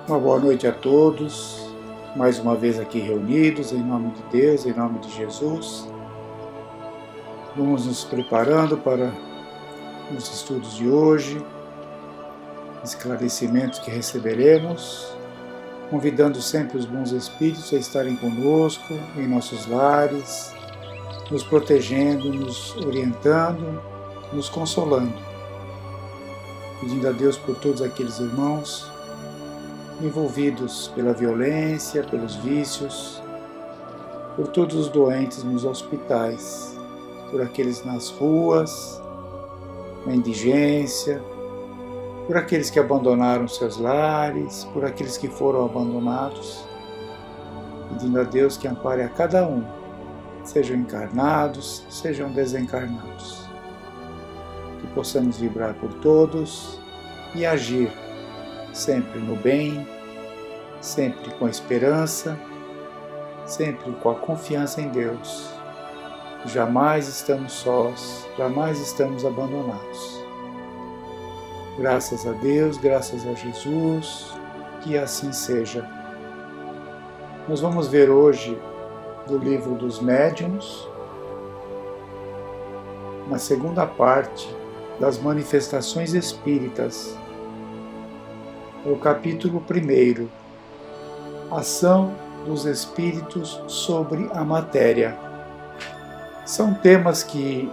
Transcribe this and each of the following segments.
Uma boa noite a todos, mais uma vez aqui reunidos, em nome de Deus, em nome de Jesus. Vamos nos preparando para os estudos de hoje, esclarecimentos que receberemos, convidando sempre os bons espíritos a estarem conosco, em nossos lares, nos protegendo, nos orientando, nos consolando. Pedindo a Deus por todos aqueles irmãos envolvidos pela violência, pelos vícios, por todos os doentes nos hospitais, por aqueles nas ruas, na indigência, por aqueles que abandonaram seus lares, por aqueles que foram abandonados, pedindo a Deus que ampare a cada um, sejam encarnados, sejam desencarnados, que possamos vibrar por todos e agir sempre no bem, sempre com a esperança, sempre com a confiança em Deus. Jamais estamos sós, jamais estamos abandonados. Graças a Deus, graças a Jesus, que assim seja. Nós vamos ver hoje do livro dos Médiuns, na segunda parte das manifestações espíritas, o capítulo 1, Ação dos Espíritos sobre a Matéria. São temas que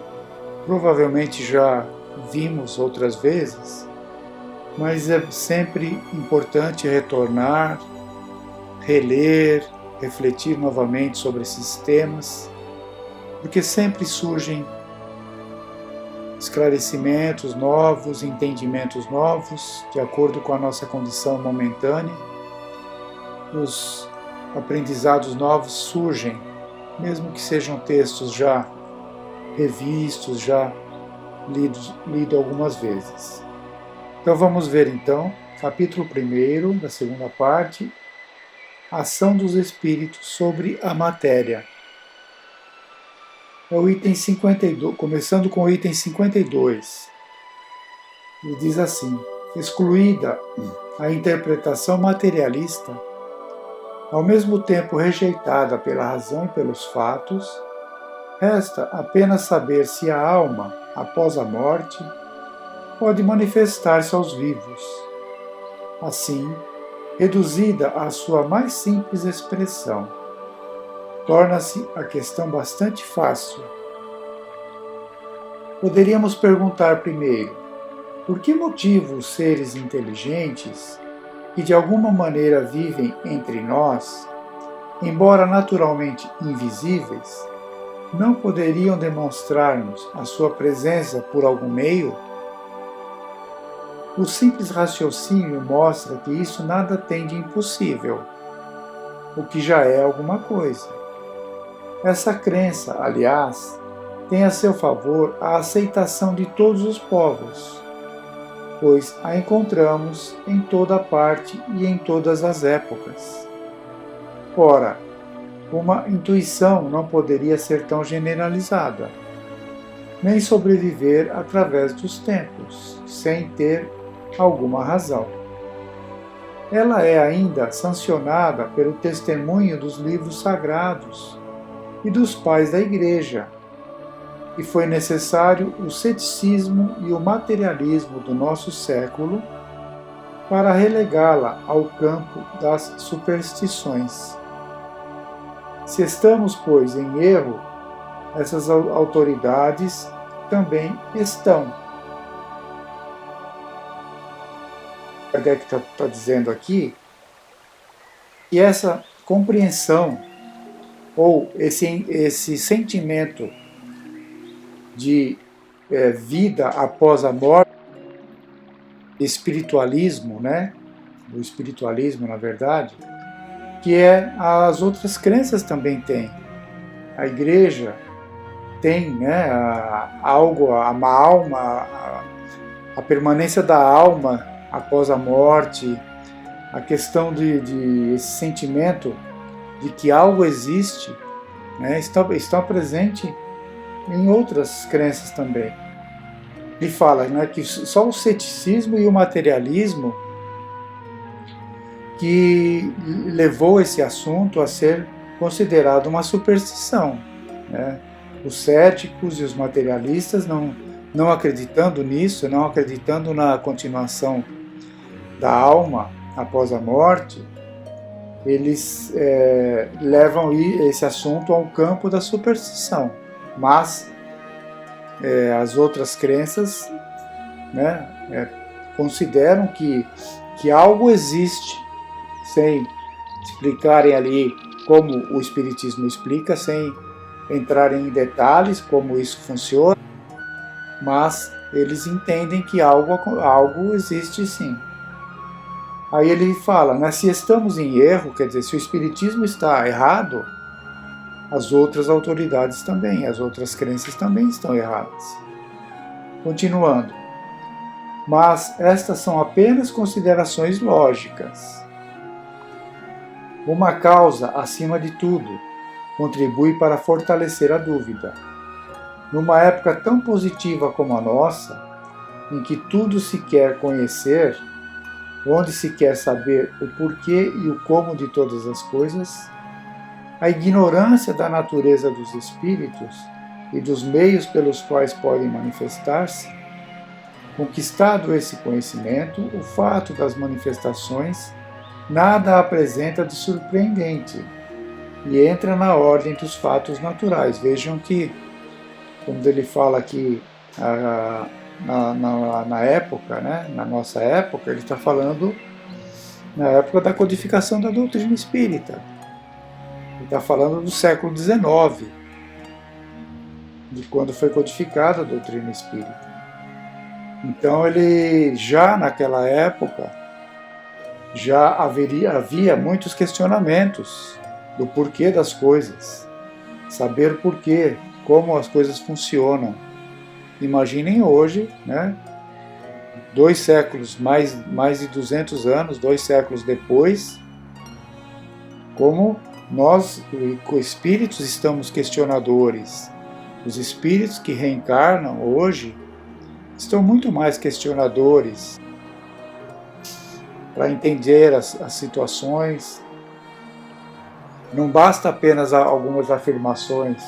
provavelmente já vimos outras vezes, mas é sempre importante retornar, reler, refletir novamente sobre esses temas, porque sempre surgem esclarecimentos novos, entendimentos novos, de acordo com a nossa condição momentânea. Os aprendizados novos surgem, mesmo que sejam textos já revistos, já lidos algumas vezes. Então vamos ver então, capítulo 1 da segunda parte, Ação dos Espíritos sobre a Matéria. É o item 52, começando com o item 52. Ele diz assim: excluída a interpretação materialista, ao mesmo tempo rejeitada pela razão e pelos fatos, resta apenas saber se a alma, após a morte, pode manifestar-se aos vivos. Assim, reduzida à sua mais simples expressão, torna-se a questão bastante fácil. Poderíamos perguntar primeiro, por que motivo os seres inteligentes, que de alguma maneira vivem entre nós, embora naturalmente invisíveis, não poderiam demonstrar-nos a sua presença por algum meio? O simples raciocínio mostra que isso nada tem de impossível, o que já é alguma coisa. Essa crença, aliás, tem a seu favor a aceitação de todos os povos, pois a encontramos em toda parte e em todas as épocas. Ora, uma intuição não poderia ser tão generalizada, nem sobreviver através dos tempos, sem ter alguma razão. Ela é ainda sancionada pelo testemunho dos livros sagrados e dos pais da Igreja, e foi necessário o ceticismo e o materialismo do nosso século para relegá-la ao campo das superstições. Se estamos, pois, em erro, essas autoridades também estão. Kardec está dizendo aqui que essa compreensão ou esse sentimento de vida após a morte, espiritualismo, né? O espiritualismo, na verdade, que as outras crenças também têm. A Igreja tem, né, uma alma, a permanência da alma após a morte, a questão de esse sentimento de que algo existe, né, está presente em outras crenças também. Ele fala, né, que só o ceticismo e o materialismo que levou esse assunto a ser considerado uma superstição, né? Os céticos e os materialistas, não acreditando nisso, não acreditando na continuação da alma após a morte, eles levam esse assunto ao campo da superstição. Mas as outras crenças, né, consideram que algo existe, sem explicarem ali como o Espiritismo explica, sem entrarem em detalhes como isso funciona, mas eles entendem que algo existe sim. Aí ele fala, né, se estamos em erro, quer dizer, se o Espiritismo está errado, as outras autoridades também, as outras crenças também estão erradas. Continuando. Mas estas são apenas considerações lógicas. Uma causa, acima de tudo, contribui para fortalecer a dúvida. Numa época tão positiva como a nossa, em que tudo se quer conhecer, onde se quer saber o porquê e o como de todas as coisas, a ignorância da natureza dos espíritos e dos meios pelos quais podem manifestar-se, conquistado esse conhecimento, o fato das manifestações nada apresenta de surpreendente e entra na ordem dos fatos naturais. Vejam que, quando ele fala aqui na época, né, na nossa época, ele está falando na época da codificação da doutrina espírita. Ele está falando do século XIX, de quando foi codificada a doutrina espírita. Então ele, já naquela época, já havia muitos questionamentos do porquê das coisas, saber porquê, como as coisas funcionam. Imaginem hoje, né, 2 séculos, mais de 200 anos, 2 séculos depois, como nós, espíritos, estamos questionadores. Os espíritos que reencarnam hoje estão muito mais questionadores para entender as situações. Não basta apenas algumas afirmações.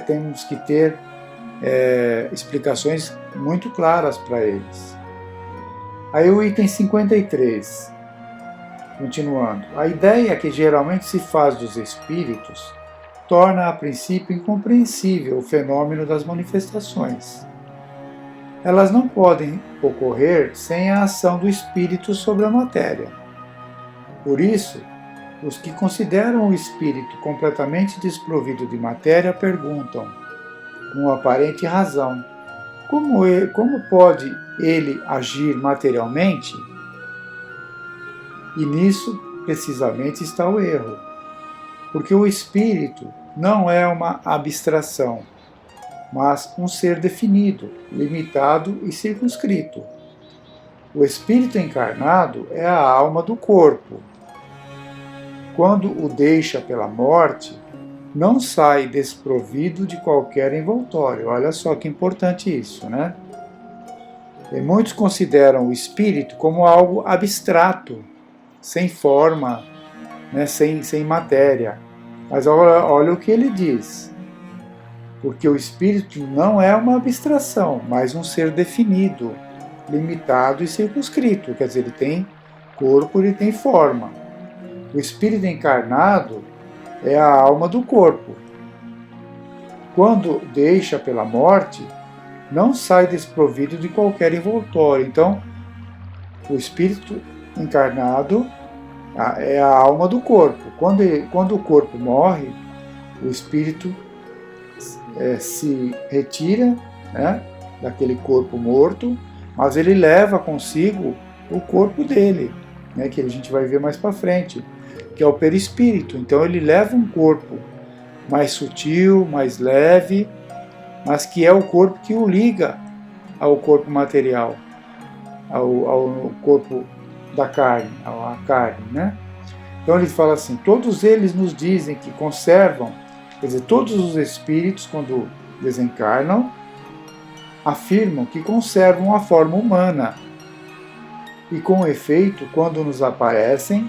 Temos que ter explicações muito claras para eles. Aí o item 53, continuando. A ideia que geralmente se faz dos espíritos torna a princípio incompreensível o fenômeno das manifestações. Elas não podem ocorrer sem a ação do espírito sobre a matéria. Por isso, os que consideram o espírito completamente desprovido de matéria perguntam, com aparente razão, como pode ele agir materialmente? E nisso, precisamente, está o erro. Porque o espírito não é uma abstração, mas um ser definido, limitado e circunscrito. O espírito encarnado é a alma do corpo. Quando o deixa pela morte, não sai desprovido de qualquer envoltório. Olha só que importante isso, né? E muitos consideram o espírito como algo abstrato, sem forma, né, sem matéria. Mas olha o que ele diz. Porque o espírito não é uma abstração, mas um ser definido, limitado e circunscrito. Quer dizer, ele tem corpo, ele tem forma. O espírito encarnado é a alma do corpo. Quando deixa pela morte, não sai desprovido de qualquer envoltório. Então, o espírito encarnado é a alma do corpo. Quando o corpo morre, o espírito se retira, né, daquele corpo morto, mas ele leva consigo o corpo dele, né, que a gente vai ver mais para frente, que é o perispírito. Então ele leva um corpo mais sutil, mais leve, mas que é o corpo que o liga ao corpo material, ao corpo da carne, à carne, né? Então ele fala assim, todos eles nos dizem que conservam, quer dizer, todos os espíritos, quando desencarnam, afirmam que conservam a forma humana E com efeito, quando nos aparecem,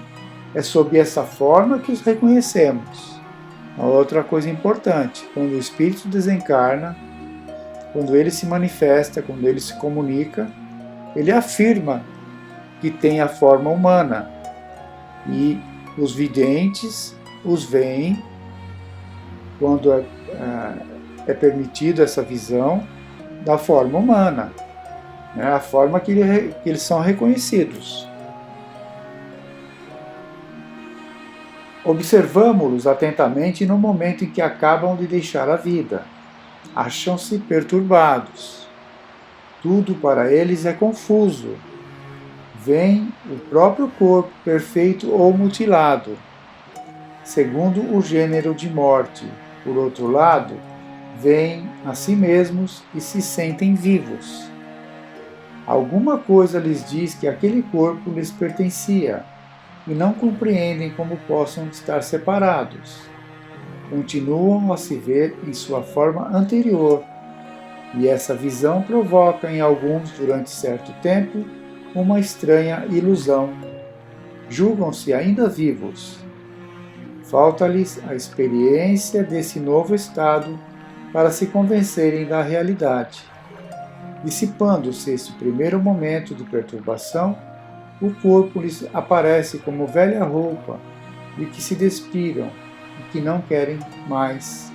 é sob essa forma que os reconhecemos. Uma outra coisa importante, quando o espírito desencarna, quando ele se manifesta, quando ele se comunica, ele afirma que tem a forma humana. E os videntes os veem quando é permitido essa visão da forma humana, né? A forma que eles são reconhecidos. Observamo-los atentamente no momento em que acabam de deixar a vida. Acham-se perturbados. Tudo para eles é confuso. Vem o próprio corpo perfeito ou mutilado, segundo o gênero de morte. Por outro lado, veem a si mesmos e se sentem vivos. Alguma coisa lhes diz que aquele corpo lhes pertencia e não compreendem como possam estar separados. Continuam a se ver em sua forma anterior, e essa visão provoca em alguns, durante certo tempo, uma estranha ilusão. Julgam-se ainda vivos. Falta-lhes a experiência desse novo estado para se convencerem da realidade. Dissipando-se esse primeiro momento de perturbação, o corpo lhes aparece como velha roupa de que se despiram e que não querem mais.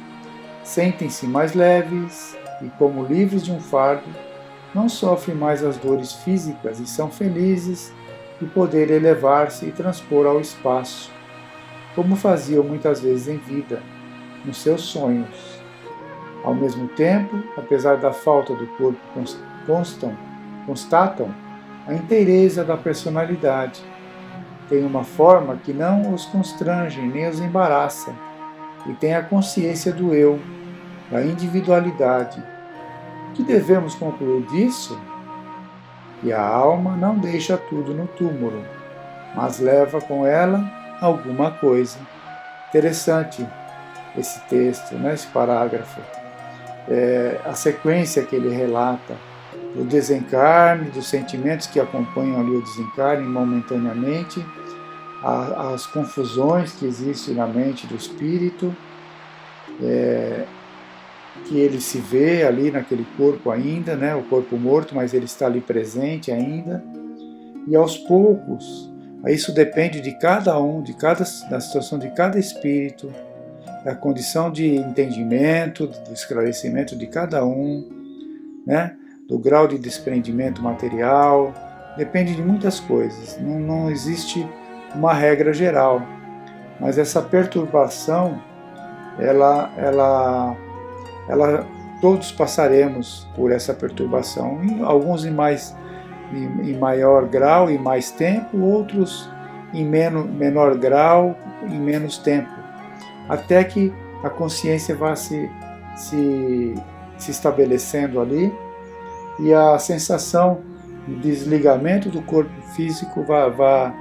Sentem-se mais leves e, como livres de um fardo, não sofrem mais as dores físicas e são felizes de poder elevar-se e transpor ao espaço, como faziam muitas vezes em vida, nos seus sonhos. Ao mesmo tempo, apesar da falta do corpo, constatam a inteireza da personalidade. Tem uma forma que não os constrange nem os embaraça, e tem a consciência do eu, da individualidade. O que devemos concluir disso? Que a alma não deixa tudo no túmulo, mas leva com ela alguma coisa. Interessante esse texto, né, esse parágrafo. A sequência que ele relata do desencarne, dos sentimentos que acompanham ali o desencarne momentaneamente, as confusões que existem na mente do espírito, que ele se vê ali naquele corpo ainda, né, o corpo morto, mas ele está ali presente ainda, e aos poucos, isso depende de cada um, da situação de cada espírito, da condição de entendimento, do esclarecimento de cada um, né, do grau de desprendimento material, depende de muitas coisas, não existe uma regra geral, mas essa perturbação, todos passaremos por essa perturbação, alguns em maior grau e mais tempo, outros em menor grau e menos tempo, até que a consciência vá se estabelecendo ali e a sensação de desligamento do corpo físico vá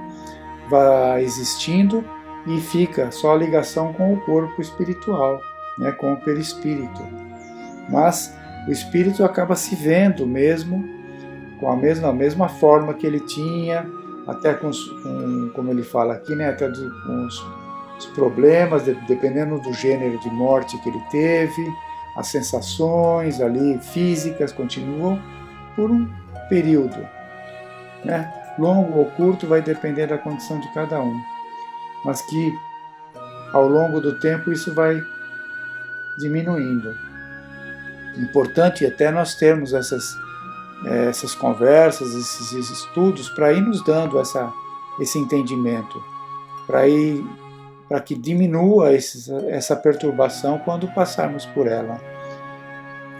existindo e fica só a ligação com o corpo espiritual, né, com o perispírito. Mas o espírito acaba se vendo mesmo com a mesma forma que ele tinha, até como ele fala aqui, né, até com os problemas, dependendo do gênero de morte que ele teve, as sensações ali físicas continuam por um período, né? Longo ou curto vai depender da condição de cada um, mas que ao longo do tempo isso vai diminuindo. Importante até nós termos essas conversas, esses estudos, para ir nos dando esse entendimento, para que diminua essa perturbação quando passarmos por ela.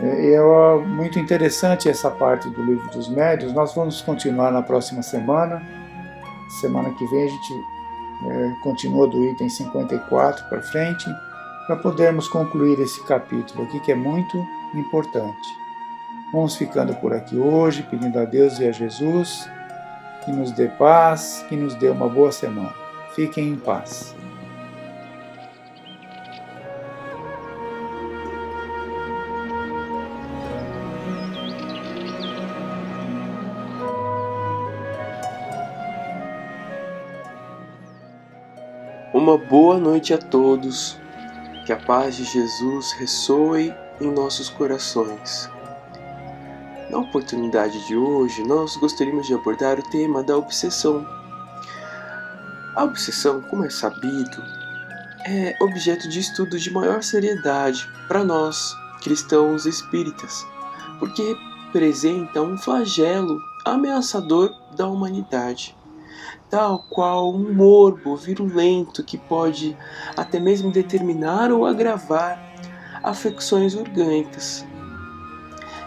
É muito interessante essa parte do Livro dos Médiuns. Nós vamos continuar na próxima semana. Semana que vem a gente continua do item 54 para frente, para podermos concluir esse capítulo aqui, que é muito importante. Vamos ficando por aqui hoje, pedindo a Deus e a Jesus que nos dê paz, que nos dê uma boa semana. Fiquem em paz. Uma boa noite a todos, que a paz de Jesus ressoe em nossos corações. Na oportunidade de hoje, nós gostaríamos de abordar o tema da obsessão. A obsessão, como é sabido, é objeto de estudo de maior seriedade para nós, cristãos espíritas, porque representa um flagelo ameaçador da humanidade, tal qual um morbo virulento que pode até mesmo determinar ou agravar afecções orgânicas.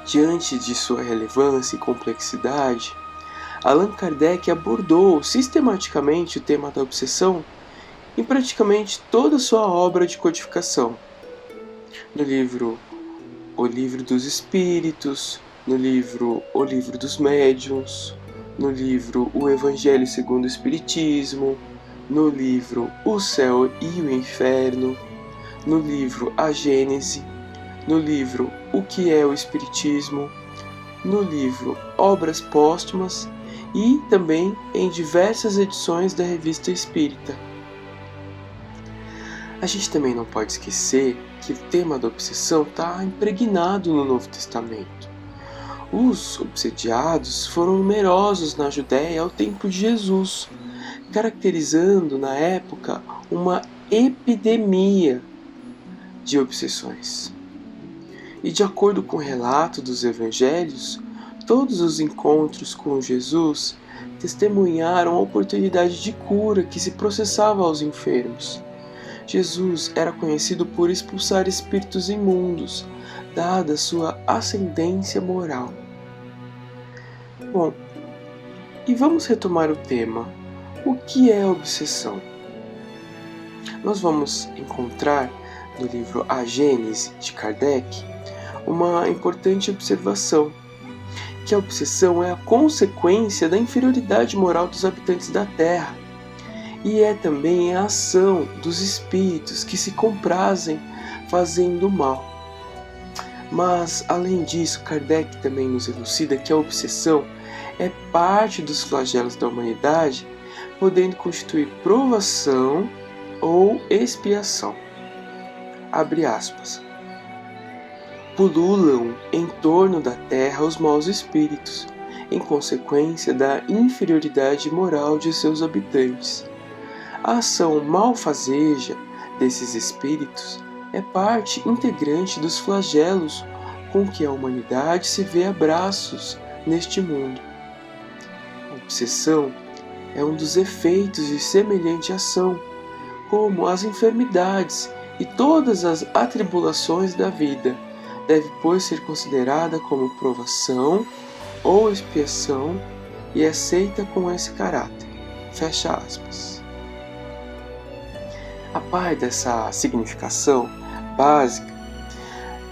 Diante de sua relevância e complexidade, Allan Kardec abordou sistematicamente o tema da obsessão em praticamente toda sua obra de codificação. No livro O Livro dos Espíritos, no livro O Livro dos Médiuns, no livro O Evangelho segundo o Espiritismo, no livro O Céu e o Inferno, no livro A Gênese, no livro O que é o Espiritismo, no livro Obras Póstumas e também em diversas edições da Revista Espírita. A gente também não pode esquecer que o tema da obsessão está impregnado no Novo Testamento. Os obsediados foram numerosos na Judéia ao tempo de Jesus, caracterizando na época uma epidemia de obsessões. E de acordo com o relato dos evangelhos, todos os encontros com Jesus testemunharam a oportunidade de cura que se processava aos enfermos. Jesus era conhecido por expulsar espíritos imundos, dada sua ascendência moral. Bom, e vamos retomar o tema. O que é obsessão? Nós vamos encontrar no livro A Gênese, de Kardec, uma importante observação, que a obsessão é a consequência da inferioridade moral dos habitantes da Terra, e é também a ação dos espíritos que se comprazem fazendo mal. Mas, além disso, Kardec também nos elucida que a obsessão é parte dos flagelos da humanidade, podendo constituir provação ou expiação. Abre aspas. Pululam em torno da terra os maus espíritos, em consequência da inferioridade moral de seus habitantes. A ação malfazeja desses espíritos é parte integrante dos flagelos com que a humanidade se vê a braços neste mundo. A obsessão é um dos efeitos de semelhante ação, como as enfermidades e todas as atribulações da vida, deve, pois, ser considerada como provação ou expiação e aceita com esse caráter. Fecha aspas. A par dessa significação básica,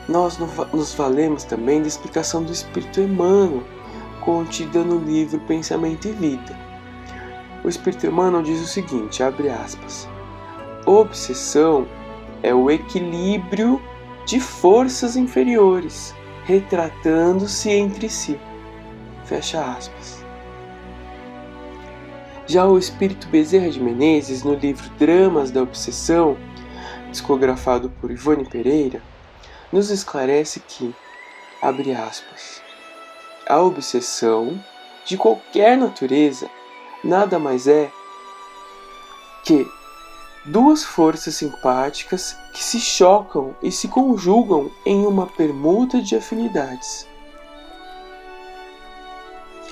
nós nos valemos também da explicação do Espírito Emmanuel, contida no livro Pensamento e Vida. O Espírito Emmanuel diz o seguinte, abre aspas, obsessão é o equilíbrio de forças inferiores, retratando-se entre si. Fecha aspas. Já o Espírito Bezerra de Menezes, no livro Dramas da Obsessão, discografado por Ivone Pereira, nos esclarece que, abre aspas, a obsessão, de qualquer natureza, nada mais é que duas forças simpáticas que se chocam e se conjugam em uma permuta de afinidades.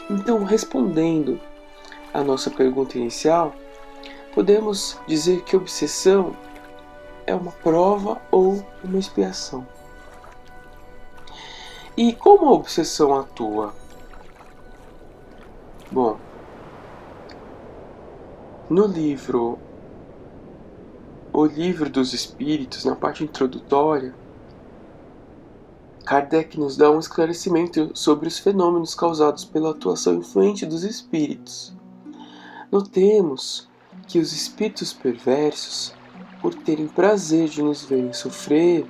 Então, respondendo à nossa pergunta inicial, podemos dizer que obsessão é uma prova ou uma expiação. E como a obsessão atua? Bom, no livro O Livro dos Espíritos, na parte introdutória, Kardec nos dá um esclarecimento sobre os fenômenos causados pela atuação influente dos espíritos. Notemos que os espíritos perversos, por terem prazer de nos verem sofrer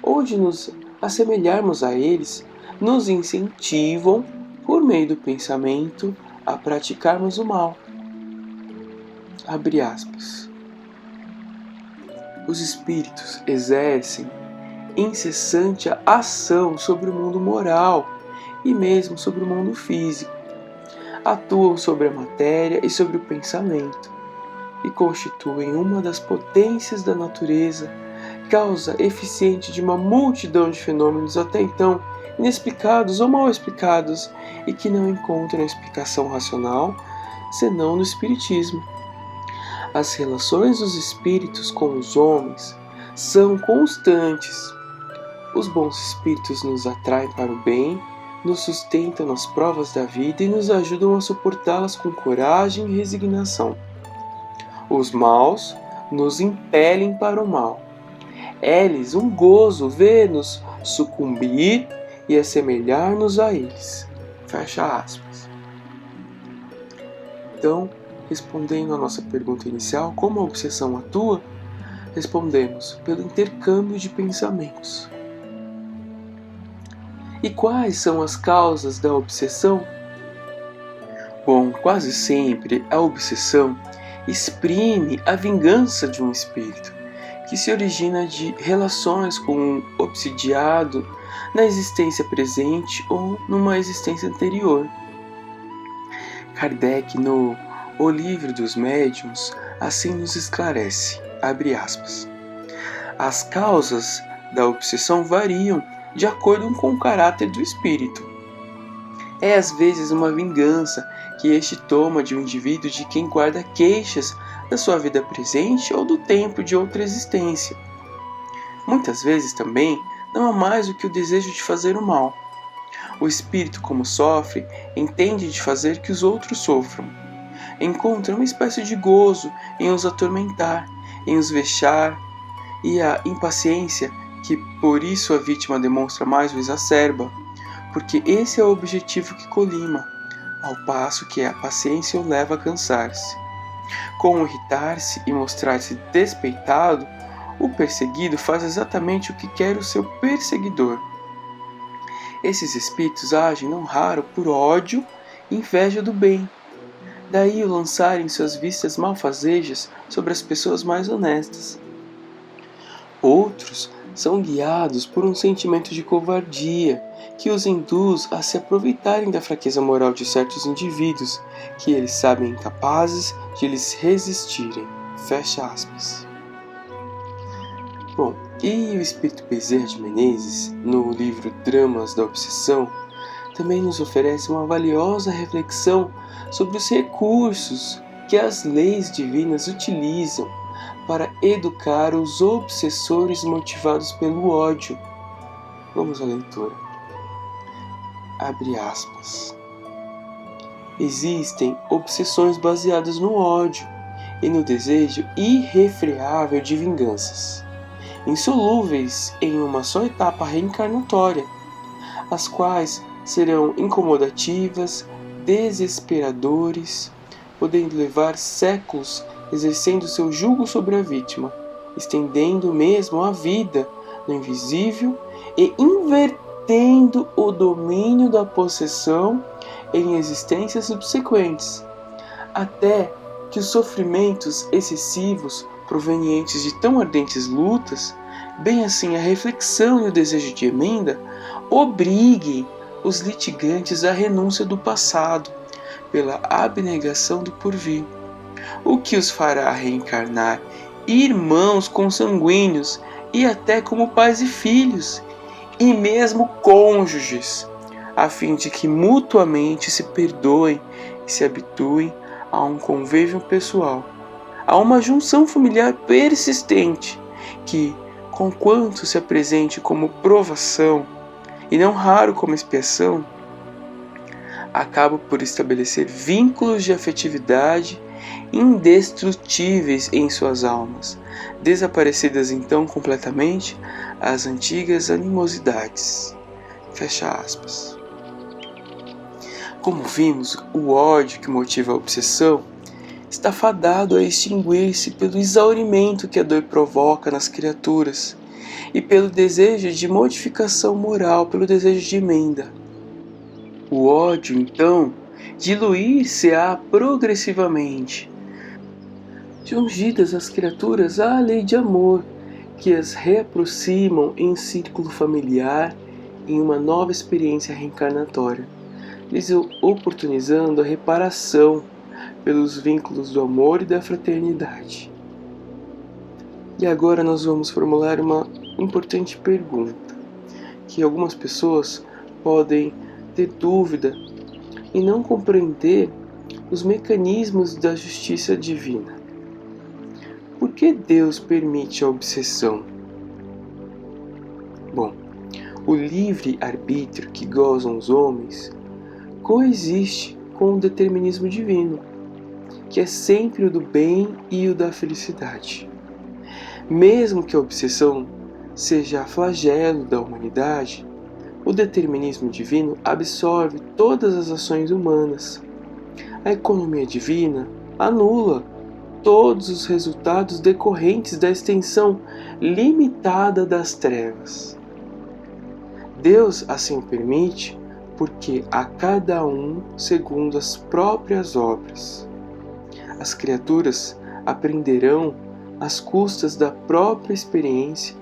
ou de nos assemelharmos a eles, nos incentivam, por meio do pensamento, a praticarmos o mal. Abre aspas. Os espíritos exercem incessante ação sobre o mundo moral e mesmo sobre o mundo físico. Atuam sobre a matéria e sobre o pensamento e constituem uma das potências da natureza, causa eficiente de uma multidão de fenômenos até então inexplicados ou mal explicados e que não encontram explicação racional senão no espiritismo. As relações dos espíritos com os homens são constantes. Os bons espíritos nos atraem para o bem, nos sustentam nas provas da vida e nos ajudam a suportá-las com coragem e resignação. Os maus nos impelem para o mal. É-lhes um gozo ver-nos sucumbir e assemelhar-nos a eles. Fecha aspas. Então, respondendo à nossa pergunta inicial, como a obsessão atua? Respondemos pelo intercâmbio de pensamentos. E quais são as causas da obsessão? Bom, quase sempre a obsessão exprime a vingança de um espírito, que se origina de relações com um obsidiado na existência presente ou numa existência anterior. Kardec, no O Livro dos Médiuns, assim nos esclarece, abre aspas, as causas da obsessão variam de acordo com o caráter do espírito. É às vezes uma vingança que este toma de um indivíduo de quem guarda queixas da sua vida presente ou do tempo de outra existência. Muitas vezes também não há mais do que o desejo de fazer o mal. O espírito, como sofre, entende de fazer que os outros sofram. Encontra uma espécie de gozo em os atormentar, em os vexar, e a impaciência que por isso a vítima demonstra mais o exacerba, porque esse é o objetivo que colima, ao passo que a paciência o leva a cansar-se. Com irritar-se e mostrar-se despeitado, o perseguido faz exatamente o que quer o seu perseguidor. Esses espíritos agem não raro por ódio e inveja do bem. Daí o lançarem suas vistas malfazejas sobre as pessoas mais honestas. Outros são guiados por um sentimento de covardia que os induz a se aproveitarem da fraqueza moral de certos indivíduos que eles sabem incapazes de lhes resistirem. Fecha aspas. Bom, e o espírito Bezerra de Menezes, no livro Dramas da Obsessão, também nos oferece uma valiosa reflexão sobre os recursos que as leis divinas utilizam para educar os obsessores motivados pelo ódio. Vamos à leitura. Abre aspas. Existem obsessões baseadas no ódio e no desejo irrefreável de vinganças, insolúveis em uma só etapa reencarnatória, as quais serão incomodativas, desesperadores, podendo levar séculos exercendo seu jugo sobre a vítima, estendendo mesmo a vida no invisível e invertendo o domínio da possessão em existências subsequentes, até que os sofrimentos excessivos provenientes de tão ardentes lutas, bem assim a reflexão e o desejo de emenda, obriguem os litigantes à renúncia do passado pela abnegação do porvir, o que os fará reencarnar irmãos consanguíneos e até como pais e filhos, e mesmo cônjuges, a fim de que mutuamente se perdoem e se habituem a um convívio pessoal, a uma junção familiar persistente que, conquanto se apresente como provação e não raro como expiação, acaba por estabelecer vínculos de afetividade indestrutíveis em suas almas, desaparecidas então completamente as antigas animosidades. Fecha aspas. Como vimos, o ódio que motiva a obsessão está fadado a extinguir-se pelo exaurimento que a dor provoca nas criaturas e pelo desejo de modificação moral, pelo desejo de emenda. O ódio, então, diluir-se-á progressivamente, ungidas as criaturas à lei de amor, que as reaproximam em círculo familiar em uma nova experiência reencarnatória, lhes oportunizando a reparação pelos vínculos do amor e da fraternidade. E agora nós vamos formular uma importante pergunta, que algumas pessoas podem ter dúvida e não compreender os mecanismos da justiça divina. Por que Deus permite a obsessão? Bom, o livre-arbítrio que gozam os homens coexiste com o determinismo divino, que é sempre o do bem e o da felicidade. Mesmo que a obsessão seja flagelo da humanidade, o determinismo divino absorve todas as ações humanas. A economia divina anula todos os resultados decorrentes da extensão limitada das trevas. Deus assim o permite porque a cada um segundo as próprias obras. As criaturas aprenderão, às custas da própria experiência,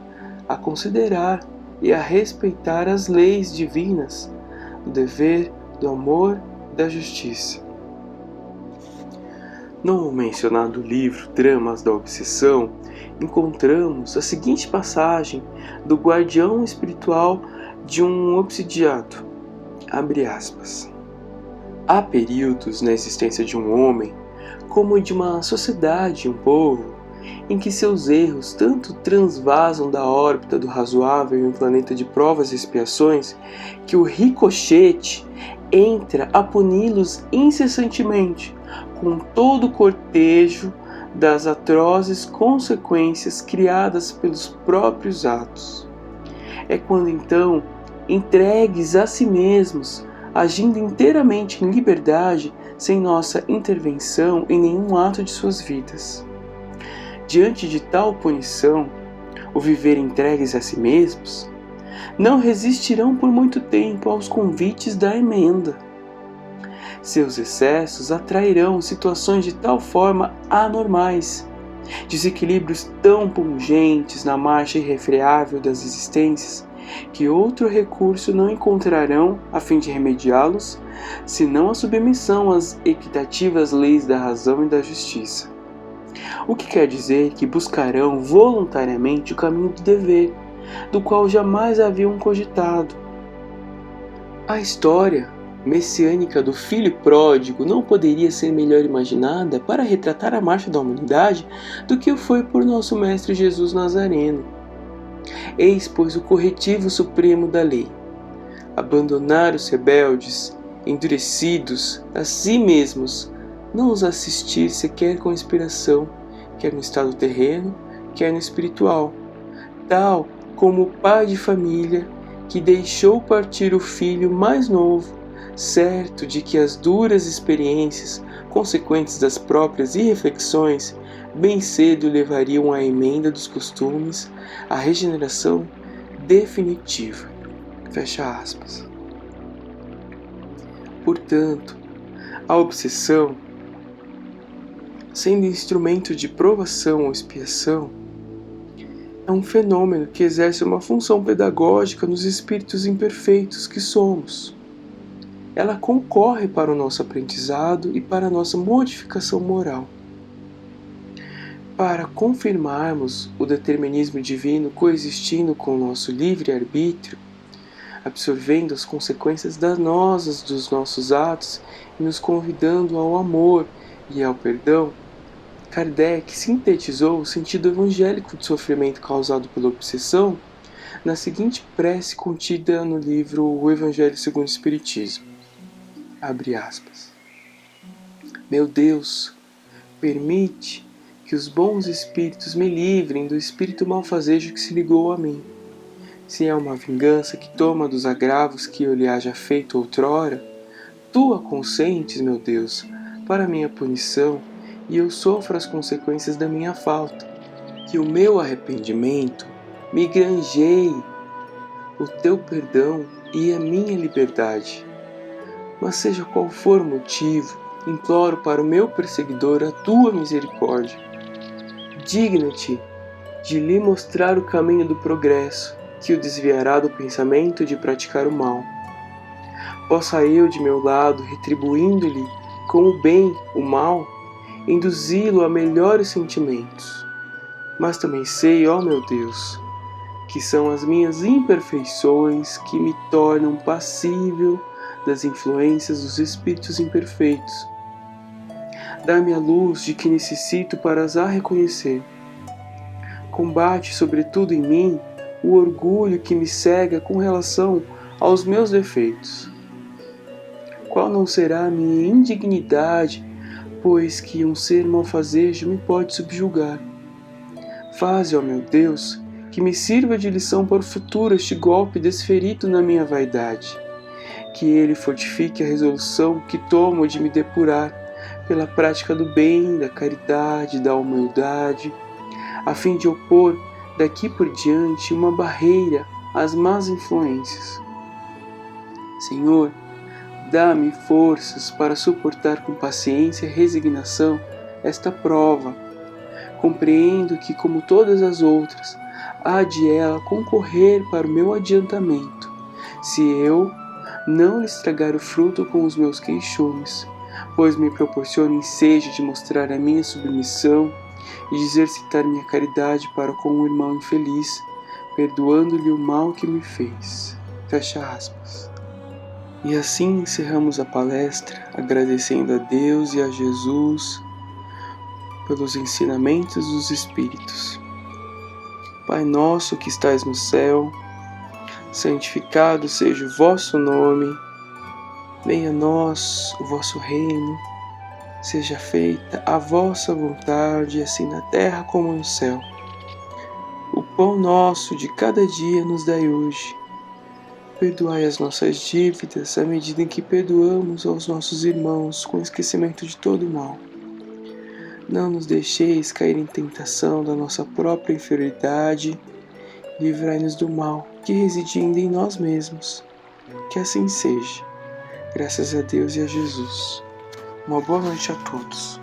a considerar e a respeitar as leis divinas, do dever, do amor e da justiça. No mencionado livro Dramas da Obsessão, encontramos a seguinte passagem do guardião espiritual de um obsidiado, abre aspas. Há períodos na existência de um homem, como de uma sociedade, um povo, em que seus erros tanto transvasam da órbita do razoável em um planeta de provas e expiações, que o ricochete entra a puni-los incessantemente, com todo o cortejo das atrozes consequências criadas pelos próprios atos. É quando então, entregues a si mesmos, agindo inteiramente em liberdade, sem nossa intervenção em nenhum ato de suas vidas. Diante de tal punição, o viver entregues a si mesmos, não resistirão por muito tempo aos convites da emenda. Seus excessos atrairão situações de tal forma anormais, desequilíbrios tão pungentes na marcha irrefreável das existências, que outro recurso não encontrarão a fim de remediá-los, senão a submissão às equitativas leis da razão e da justiça. O que quer dizer que buscarão voluntariamente o caminho do dever, do qual jamais haviam cogitado. A história messiânica do filho pródigo não poderia ser melhor imaginada para retratar a marcha da humanidade do que o foi por nosso Mestre Jesus Nazareno. Eis, pois, o corretivo supremo da lei: abandonar os rebeldes, endurecidos a si mesmos, não os assistir sequer com inspiração, quer no estado terreno, quer no espiritual, tal como o pai de família que deixou partir o filho mais novo, certo de que as duras experiências consequentes das próprias irreflexões bem cedo levariam à emenda dos costumes, à regeneração definitiva. Fecha aspas. Portanto, a obsessão, sendo instrumento de provação ou expiação, é um fenômeno que exerce uma função pedagógica nos espíritos imperfeitos que somos. Ela concorre para o nosso aprendizado e para a nossa modificação moral. Para confirmarmos o determinismo divino coexistindo com o nosso livre-arbítrio, absorvendo as consequências danosas dos nossos atos e nos convidando ao amor e ao perdão, Kardec sintetizou o sentido evangélico do sofrimento causado pela obsessão na seguinte prece contida no livro O Evangelho segundo o Espiritismo. Abre aspas. Meu Deus, permite que os bons espíritos me livrem do espírito malfazejo que se ligou a mim. Se é uma vingança que toma dos agravos que eu lhe haja feito outrora, tu a consentes, meu Deus, para minha punição, e eu sofro as consequências da minha falta. Que o meu arrependimento me granjeie o teu perdão e a minha liberdade. Mas seja qual for o motivo, imploro para o meu perseguidor a tua misericórdia. digna-te de lhe mostrar o caminho do progresso, que o desviará do pensamento de praticar o mal. Possa eu, de meu lado, retribuindo-lhe com o bem o mal, induzi-lo a melhores sentimentos. Mas também sei, ó meu Deus, que são as minhas imperfeições que me tornam passível das influências dos espíritos imperfeitos. Dá-me a luz de que necessito para as reconhecer. Combate, sobretudo em mim, o orgulho que me cega com relação aos meus defeitos. Qual não será a minha indignidade, pois que um ser malfazejo me pode subjugar? Faze, ó meu Deus, que me sirva de lição para o futuro este golpe desferido na minha vaidade. Que ele fortifique a resolução que tomo de me depurar pela prática do bem, da caridade, da humildade, a fim de opor daqui por diante uma barreira às más influências. Senhor, dá-me forças para suportar com paciência e resignação esta prova. Compreendo que, como todas as outras, há de ela concorrer para o meu adiantamento, se eu não lhe estragar o fruto com os meus queixumes, pois me proporciona ensejo de mostrar a minha submissão e de exercitar minha caridade para com o irmão infeliz, perdoando-lhe o mal que me fez. Fecha aspas. E assim encerramos a palestra, agradecendo a Deus e a Jesus pelos ensinamentos dos Espíritos. Pai nosso que estais no céu, santificado seja o vosso nome, venha a nós o vosso reino, seja feita a vossa vontade, assim na terra como no céu. O pão nosso de cada dia nos dai hoje. Perdoai as nossas dívidas à medida em que perdoamos aos nossos irmãos, com esquecimento de todo o mal. Não nos deixeis cair em tentação da nossa própria inferioridade. Livrai-nos do mal que reside ainda em nós mesmos. Que assim seja. Graças a Deus e a Jesus. Uma boa noite a todos.